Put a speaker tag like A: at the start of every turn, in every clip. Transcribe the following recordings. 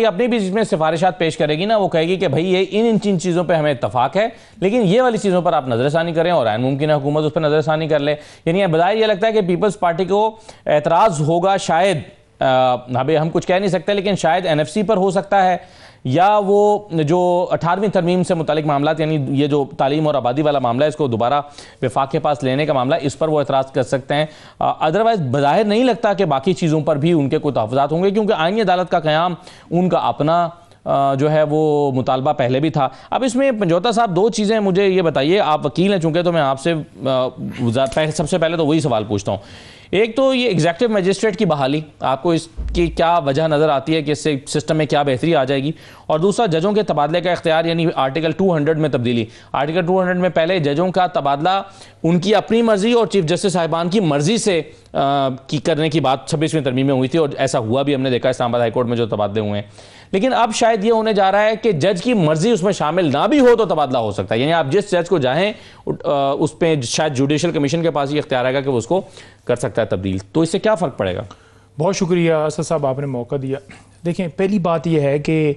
A: अपनी भी जिसमें सिफारिशात पेश करेगी ना, वो कहेगी कि भाई ये इन चीज़ों पे हमें इत्तफाक है, लेकिन ये वाली चीज़ों पर आप नजरसानी करें और ऐन मुमकिन है हुकूमत उस पर नजरसानी कर ले। यानी बजाय ये लगता है कि पीपल्स पार्टी को एतराज़ होगा, शायद अभी हम कुछ कह नहीं सकते, लेकिन शायद NFC पर हो सकता है, या वो जो 18वीं तरमीम से मुतालिक मामला, यानी ये जो तालीम और आबादी वाला मामला है, इसको दोबारा वफाक के पास लेने का मामला, इस पर वो एतराज़ कर सकते हैं। अदरवाइज़ बज़ाहिर नहीं लगता कि बाकी चीज़ों पर भी उनके कोई तहफ़्फ़ुज़ात होंगे, क्योंकि आईनी अदालत का क़याम उनका अपना जो है वो मुतालबा पहले भी था। अब इसमें पंजोता साहब दो चीज़ें मुझे ये बताइए, आप वकील हैं चूँकि, तो मैं आपसे सबसे पहले तो वही सवाल पूछता हूँ। एक तो ये एग्जीक्यूटिव मजिस्ट्रेट की बहाली, आपको इसकी क्या वजह नज़र आती है कि इससे सिस्टम में क्या बेहतरी आ जाएगी? और दूसरा, जजों के तबादले का इख्तियार, यानी आर्टिकल 200 में तब्दीली। आर्टिकल 200 में पहले जजों का तबादला उनकी अपनी मर्जी और चीफ जस्टिस साहिबान की मर्जी से करने की बात 26वीं तरमीम में हुई थी, और ऐसा हुआ भी, हमने देखा इस्लामाबाद हाईकोर्ट में जो तबादले हुए हैं। लेकिन अब शायद ये होने जा रहा है कि जज की मर्जी उसमें शामिल ना भी हो तो तबादला हो सकता है, यानी आप जिस जज को चाहें उस पर शायद जुडिशल कमीशन के पास ये इख्तियार आएगा कि वो उसको कर सकता है तब्दील। तो इससे क्या फ़र्क पड़ेगा?
B: बहुत शुक्रिया असद साहब, आपने मौका दिया। देखें, पहली बात यह है कि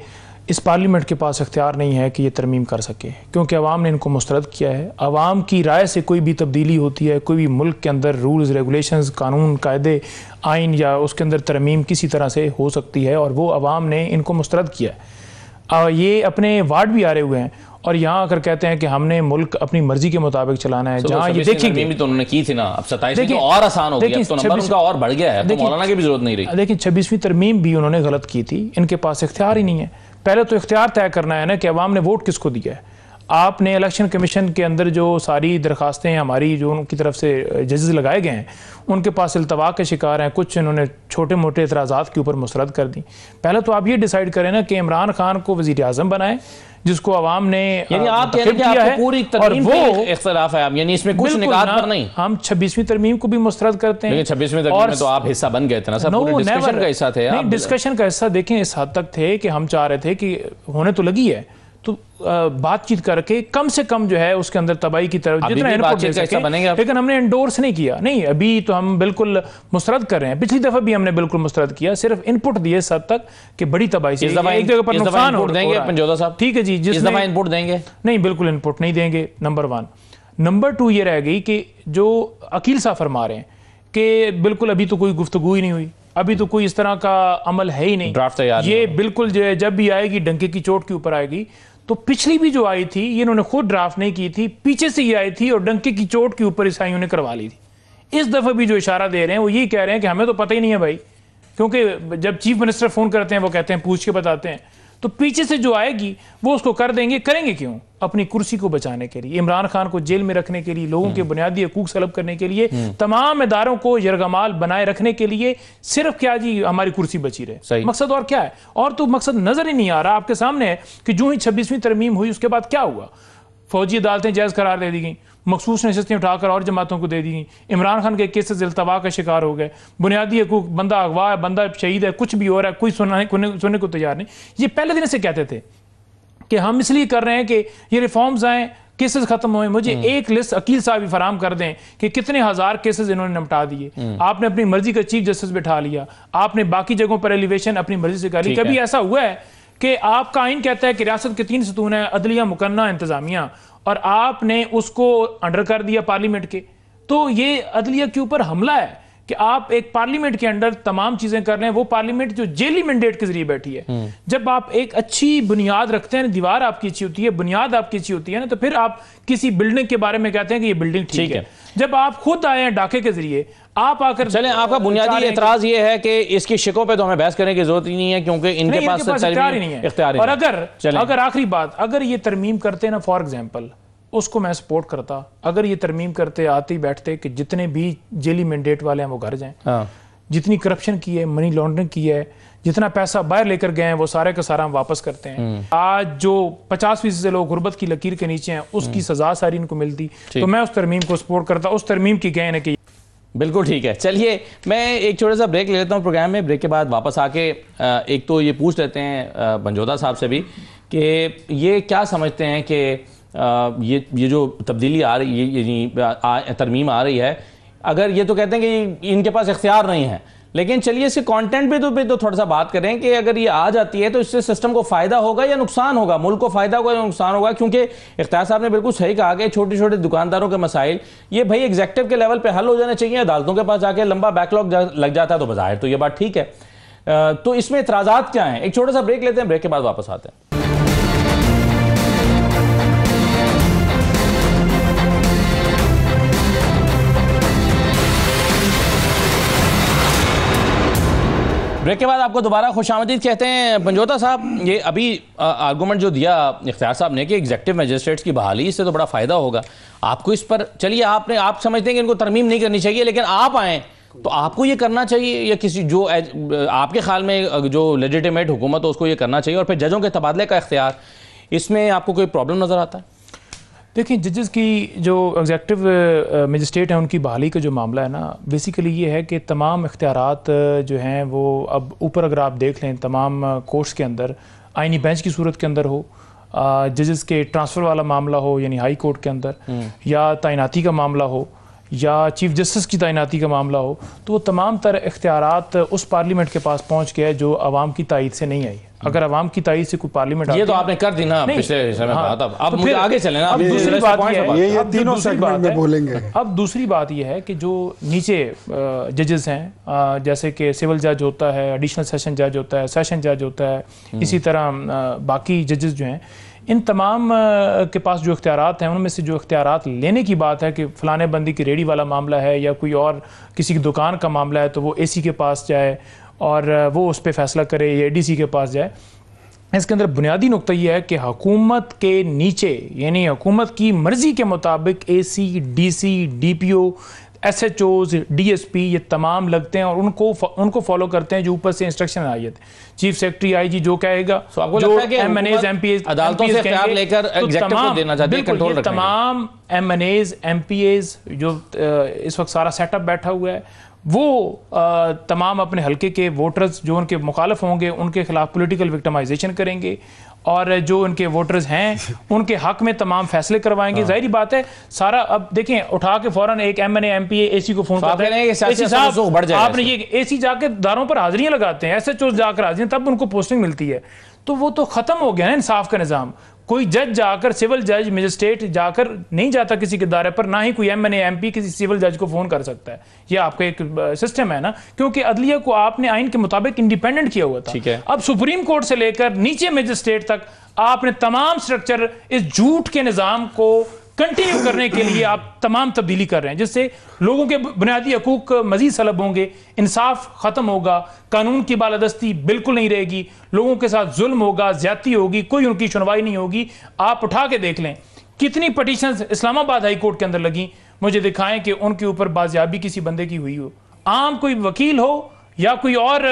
B: इस पार्लियामेंट के पास इख्तियार नहीं है कि ये तरमीम कर सके, क्योंकि अवाम ने इनको मुस्तरद किया है। अवाम की राय से कोई भी तब्दीली होती है, कोई भी मुल्क के अंदर रूल्स रेगुलेशंस, कानून, कायदे, आइन या उसके अंदर तरमीम किसी तरह से हो सकती है, और वो अवाम ने इनको मुस्तरद किया है। ये अपने वार्ड भी आ रहे हुए हैं और यहाँ आकर कहते हैं कि हमने मुल्क अपनी मर्जी के मुताबिक चलाना है। जहाँ ये देखेंगे
A: तो उन्होंने की थी ना, अब 27 में तो और आसान हो गया, तो नंबर उनका और बढ़ गया है, तो मौलाना की भी जरूरत नहीं रही।
B: लेकिन 26वीं तरमीम भी उन्होंने गलत की थी, इनके पास इख्तियार ही नहीं है। पहले तो इख्तियार तय करना है ना कि अवाम ने वोट किसको दिया है। आपने इलेक्शन कमीशन के अंदर जो सारी दरखास्तें हमारी जो उनकी तरफ से जजेस लगाए गए हैं, उनके पास इल्तवा के शिकार हैं, कुछ इन्होंने छोटे मोटे एतराज़ात के ऊपर मुस्तरद कर दी। पहले तो आप ये डिसाइड करें ना कि इमरान खान को वज़ीर आज़म बनाए, जिसको अवाम ने,
A: यानी आप कह रहे हैं कि आपको पूरी तरमीम पे इख्तिलाफ है, यानी इसमें कुछ निकात पर नहीं।
B: हम 26वीं तरमीम को भी मुस्तरद करते हैं,
A: लेकिन 26वीं तरमीम में तो आप हिस्सा बन गए थे ना, सब पूरे डिस्कशन का हिस्सा थे।
B: नहीं, डिस्कशन का हिस्सा देखें इस हद तक थे कि हम चाह रहे थे कि होने तो लगी है, तो बातचीत करके कम से कम जो है उसके अंदर तबाही की तरफ जितना इनपुट दे सकें, लेकिन हमने एंडोर्स नहीं किया। नहीं, अभी तो हम बिल्कुल मुस्तरद कर रहे हैं, पिछली दफा भी हमने बिल्कुल मुस्तरद किया, सिर्फ इनपुट दिए इस हद तक कि बड़ी तबाही से एक जगह पर नुकसान हो
A: देंगे पंजोता साहब।
B: ठीक है जी, जिस दफा
A: इनपुट देंगे,
B: नहीं बिल्कुल इनपुट नहीं देंगे, नंबर 1। नंबर 2 ये रह गई कि जो अकील साहब फरमा रहे हैं कि बिल्कुल अभी तो कोई गुफ्तगू ही नहीं हुई, अभी तो कोई इस तरह का अमल है ही नहीं,
A: ड्राफ्ट तैयार,
B: ये बिल्कुल जो है जब भी आएगी डंके की चोट के ऊपर आएगी। तो पिछली भी जो आई थी, ये इन्होंने खुद ड्राफ्ट नहीं की थी, पीछे से ये आई थी और डंके की चोट के ऊपर ईसाइयों ने करवा ली थी। इस दफा भी जो इशारा दे रहे हैं वो यही कह रहे हैं कि हमें तो पता ही नहीं है भाई, क्योंकि जब चीफ मिनिस्टर फोन करते हैं वो कहते हैं पूछ के बताते हैं, तो पीछे से जो आएगी वो उसको कर देंगे। करेंगे क्यों? अपनी कुर्सी को बचाने के लिए, इमरान खान को जेल में रखने के लिए, लोगों के बुनियादी हकूक सलब करने के लिए, तमाम इदारों को यरगमाल बनाए रखने के लिए। सिर्फ क्या जी, हमारी कुर्सी बची रहे, मकसद और क्या है? और तो मकसद नजर ही नहीं आ रहा। आपके सामने है कि जो ही 26वीं तरमीम हुई उसके बाद क्या हुआ? फौजी अदालतें जायज़ करार दे दी गई, मखसूस नशस्तें उठाकर और जमातों को दे दी गई, इमरान खान के केसेस इल्तवा का शिकार हो गए, बुनियादी हकूक, बंदा अगवा है, बंदा शहीद है, कुछ भी हो रहा है, कोई सुनने को तैयार नहीं। ये पहले दिन से कहते थे कि हम इसलिए कर रहे हैं कि ये रिफॉर्म्स आए, केसेस खत्म हुए। मुझे एक लिस्ट अकील साहब भी फराम कर दें कि कितने हजार केसेस इन्होंने निपटा दिए। आपने अपनी मर्जी का चीफ जस्टिस बिठा लिया, आपने बाकी जगहों पर एलिवेशन अपनी मर्जी से करी। कभी ऐसा हुआ है कि आपका आइन कहता है कि रियासत के 3 सतून है, अदलिया, मुकन्ना, इंतजामिया, और आपने उसको अंडर कर दिया पार्लियामेंट के? तो ये अदलिया के ऊपर हमला है कि आप एक पार्लियामेंट के अंदर तमाम चीजें कर रहे हैं। वो पार्लियामेंट जो जेली मैंडेट के जरिए बैठी है, जब आप एक अच्छी बुनियाद रखते हैं, दीवार आपकी अच्छी होती है, बुनियाद आपकी अच्छी होती है ना, तो फिर आप किसी बिल्डिंग के बारे में कहते हैं कि ये बिल्डिंग ठीक है। जब आप खुद आए हैं डाके के जरिए, आप आकर
A: चलें, आपका बुनियादी एतराज ये है कि इसकी शिकों पे तो हमें बहस करने की जरूरत ही नहीं है, क्योंकि इनके पास
B: इख्तियार ही नहीं है। और अगर आखिरी बात, अगर ये तरमीम करते ना, फॉर एग्जाम्पल, उसको मैं सपोर्ट करता। अगर ये तरमीम करते, आते ही बैठते कि जितने भी जेली मैंडेट वाले हैं वो घर जाएं, जितनी करप्शन की है, मनी लॉन्ड्रिंग की है, जितना पैसा बाहर लेकर गए हैं, वो सारे का सारा हम वापस करते हैं। आज जो 50% से लोग गुर्बत की लकीर के नीचे हैं, उसकी सजा सारी इनको मिलती, तो मैं उस तरमीम को सपोर्ट करता। उस तरमीम की कहने की
A: बिल्कुल ठीक है। चलिए, मैं एक छोटा सा ब्रेक ले लेता हूँ प्रोग्राम में। ब्रेक के बाद वापस आके एक तो ये पूछ लेते हैं पंजोता साहब से भी कि ये क्या समझते हैं कि ये जो तब्दीली आ रही है, तरमीम आ रही है, अगर ये तो कहते हैं कि इनके पास इख्तियार नहीं है, लेकिन चलिए इसके कंटेंट पे तो थोड़ा सा बात करें कि अगर ये आ जाती है तो इससे सिस्टम को फायदा होगा या नुकसान होगा, मुल्क को फायदा होगा या नुकसान होगा? क्योंकि इख्तियार साहब ने बिल्कुल सही कहा कि छोटे छोटे दुकानदारों के मसाइल ये भाई एग्जेक्टिव के लेवल पे हल हो जाने चाहिए, अदालतों के पास जाके लंबा बैकलॉग लग जाता है तो बज़ाहिर तो ये बात ठीक है। तो इसमें इतराज़ात क्या हैं? एक छोटा सा ब्रेक लेते हैं, ब्रेक के बाद वापस आते हैं। ब्रेक के बाद आपको दोबारा खुशामदीद कहते हैं। पंजोता साहब, ये अभी आर्गूमेंट जो दिया इख्तियार साहब ने कि एग्जेक्टिव मजिस्ट्रेट्स की बहाली इससे तो बड़ा फ़ायदा होगा आपको, इस पर चलिए आप समझते हैं कि इनको तरमीम नहीं करनी चाहिए, लेकिन आप आएँ तो आपको ये करना चाहिए या किसी जो आपके ख्याल में जो लेजिटिमेट हुकूमत हो उसको ये करना चाहिए? और फिर जजों के तबादले का इख्तियार, इसमें आपको कोई प्रॉब्लम नज़र आता है?
B: देखिए, जजेस की जो एग्जेक्टिव मजिस्ट्रेट हैं उनकी बहाली का जो मामला है ना, बेसिकली ये है कि तमाम इख्तियारात जो हैं वो अब ऊपर अगर आप देख लें तमाम कोर्ट्स के अंदर आइनी बेंच की सूरत के अंदर हो, जजेस के ट्रांसफ़र वाला मामला हो यानी हाई कोर्ट के अंदर, या तैनाती का मामला हो या चीफ जस्टिस की तैनाती का मामला हो, तो वो तमाम तर इख्तियारात उस पार्लियामेंट के पास पहुँच गया जो आवाम की तायद से नहीं आई। अगर आवाम की तायद से कोई पार्लियामेंट
A: ये तो आपने कर दी ना पिछले समय बात, अब मुझे आगे चले ना।
B: अब दूसरी बात
C: ये तीनों सेगमेंट में बोलेंगे।
B: अब दूसरी बात ये है कि जो नीचे जजेस हैं, जैसे कि सिविल जज होता है, एडिशनल सेशन जज होता है, सेशन जज होता है, इसी तरह बाकी जजेस जो हैं, इन तमाम के पास जो इख्तियारात हैं उनमें से जो इख्तियारात लेने की बात है कि फ़लाने बंदी की रेडी वाला मामला है या कोई और किसी की दुकान का मामला है तो वो एसी के पास जाए और वो उस पर फैसला करे या एडीसी के पास जाए। इसके अंदर बुनियादी नुक्ता यह है कि हुकूमत के नीचे यानी हुकूमत की मर्ज़ी के मुताबिक AC, DC, DPO, SHOs, DSP ये तमाम लगते हैं और उनको फॉलो करते हैं जो ऊपर से इंस्ट्रक्शन आई है। चीफ सेक्रेटरी IG जो कहेगा, जो MNAs MPAs
A: अदालतों से इख्तियार लेकर एग्जेक्टिव को देना चाहते हैं, कंट्रोल रखने,
B: तमाम MNAs MPAs जो इस वक्त सारा सेटअप बैठा हुआ है वो तमाम अपने हल्के के वोटर्स जो उनके मुखालिफ होंगे उनके खिलाफ पॉलिटिकल विक्टिमाइजेशन करेंगे और जो उनके वोटर्स हैं उनके हक में तमाम फैसले करवाएंगे। जाहिर बात है सारा, अब देखें उठा के फौरन एक MNA MPA AC को फोन करते हैं, AC साहब आपने ये AC जाके दारों पर हाजिरियां लगाते हैं, SHOs जाकर हाजिरियां, तब उनको पोस्टिंग मिलती है। तो वो तो खत्म हो गया ना इंसाफ का निज़ाम। कोई जज जाकर, सिविल जज मजिस्ट्रेट जाकर नहीं जाता किसी के दायरे पर, ना ही कोई MNA MP किसी सिविल जज को फोन कर सकता है। ये आपका एक सिस्टम है ना, क्योंकि अदलिया को आपने आइन के मुताबिक इंडिपेंडेंट किया हुआ था।
A: ठीक है।
B: अब सुप्रीम कोर्ट से लेकर नीचे मजिस्ट्रेट तक आपने तमाम स्ट्रक्चर इस झूठ के निज़ाम को कंटिन्यू करने के लिए आप तमाम तब्दीली कर रहे हैं, जिससे लोगों के बुनियादी हकूक मजीद सलब होंगे, इंसाफ खत्म होगा, कानून की बालादस्ती बिल्कुल नहीं रहेगी, लोगों के साथ जुल्म होगा, ज्यादती होगी, कोई उनकी सुनवाई नहीं होगी। आप उठा के देख लें कितनी पटिशंस इस्लामाबाद हाई कोर्ट के अंदर लगी, मुझे दिखाएं कि उनके ऊपर बाजियाबी किसी बंदे की हुई हो, आम कोई वकील हो या कोई और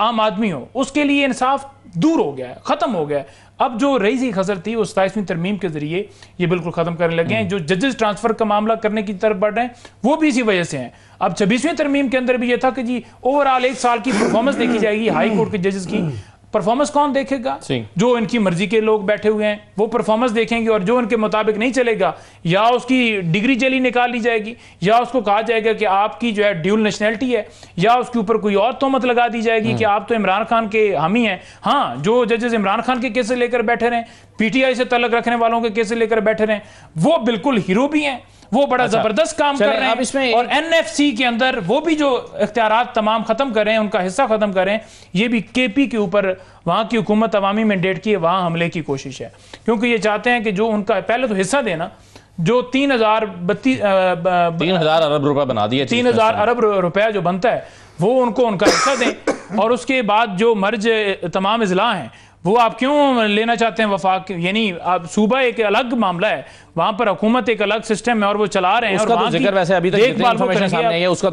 B: आम आदमी हो, उसके लिए इंसाफ दूर हो गया है, खत्म हो गया है। अब जो रईसी खसर थी उस 27वीं तरमीम के जरिए ये बिल्कुल खत्म करने लगे हैं। जो जजेस ट्रांसफर का मामला करने की तरफ बढ़ रहे हैं वो भी इसी वजह से हैं। अब 26वीं तरमीम के अंदर भी ये था कि जी ओवरऑल 1 साल की परफॉर्मेंस देखी जाएगी हाई कोर्ट के जजेस की। परफॉर्मेंस कौन देखेगा? जो इनकी मर्जी के लोग बैठे हुए हैं वो परफॉर्मेंस देखेंगे, और जो इनके मुताबिक नहीं चलेगा या उसकी डिग्री जली निकाल ली जाएगी या उसको कहा जाएगा कि आपकी जो है ड्यूल नेशनैलिटी है, या उसके ऊपर कोई और तोहमत लगा दी जाएगी कि आप तो इमरान खान के हामी हैं। हाँ, जो जजेस इमरान खान के केसेस लेकर बैठे रहे, PTI से तल्लुक रखने वालों के केसेस लेकर बैठे रहे, वो बिल्कुल हीरो भी हैं, वो बड़ा जबरदस्त काम कर रहे हैं। इसमें और NFC के अंदर वो भी जो इख्तियारात तमाम खत्म कर रहे हैं, उनका हिस्सा खत्म कर रहे हैं। ये भी KP के ऊपर वहां की हुकूमत अवामी मैंडेट की है, वहां हमले की कोशिश है, क्योंकि ये चाहते हैं कि जो उनका पहले तो हिस्सा देना, जो 3000
A: अरब रुपए बना दिए,
B: 3000 अरब रुपया जो बनता है वो उनको उनका हिस्सा दें, और उसके बाद जो मर्ज तमाम इजला हैं वो आप क्यों लेना चाहते हैं वफाक, यानी आप सूबा एक अलग मामला है, वहां पर हुकूमत एक अलग सिस्टम है और वो चला रहे हैं।
A: उसका तो जिक्र वैसे अभी तक जितनी इंफॉर्मेशन सामने आई है उसका